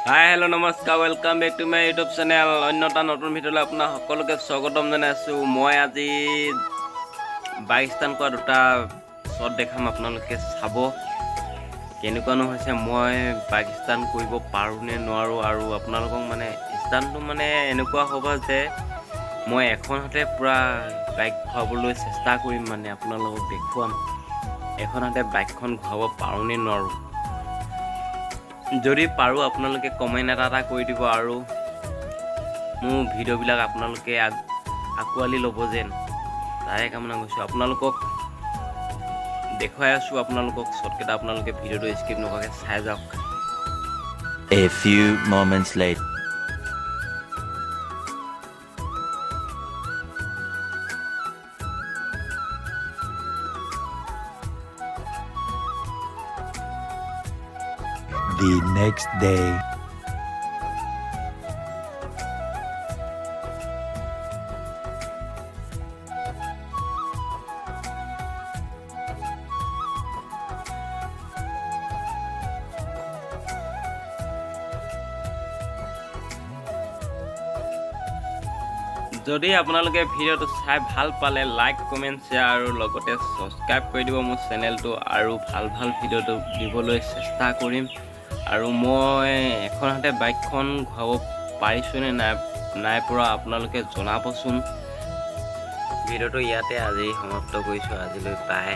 হাই hello' নমস্কাৰ welcome back to my YouTube channel. অন্য এটা নতুন ভিডিঅ'লৈ আপোনাৰ সকলোকে স্বাগতম জনাইছোঁ। মই আজি বাইক ষ্টাণ্ট কৰা দুটা শ্বট দেখাম, আপোনালোকে চাব কেনেকুৱানো হৈছে, মই বাইক ষ্টাণ্ট কৰিব পাৰোঁ নে নোৱাৰোঁ। আৰু আপোনালোকক মানে ষ্টাণ্টটো মানে এনেকুৱা হ'ব যে মই এখন হাতে পূৰা বাইক ঘূৰাবলৈ চেষ্টা কৰিম, মানে আপোনালোকক দেখুৱাম এখন হাতে বাইকখন ঘূৰাব পাৰোঁ নে নোৱাৰোঁ। যদি পাৰোঁ আপোনালোকে কমেণ্ট এটা কৰি দিব আৰু মোৰ ভিডিঅ'বিলাক আপোনালোকে আঁকোৱালি ল'ব যেন তাৰে কামনা কৰিছোঁ। আপোনালোকক দেখুৱাই আছোঁ, আপোনালোকক শ্বৰ্টকেইটা আপোনালোকে ভিডিঅ'টো স্কিপ নকৰাকৈ চাই যাওক। A few moments later. The next day. যদি আপোনালোকে ভিডিঅ'টো চাই ভাল পালে লাইক কমেণ্ট শ্বেয়াৰ আৰু লগতে ছাবস্ক্ৰাইব কৰি দিব মোৰ চেনেলটো, আৰু ভাল ভিডিঅ'টো দিবলৈ চেষ্টা কৰিম। আৰু মই এখন হাতে বাইকখন ঘূৰাব পাৰিছোঁ নে নাই পৰা আপোনালোকে জনাবচোন। ভিডিঅ'টো ইয়াতে আজি সমাপ্ত কৰিছোঁ। আজিলৈ বাই।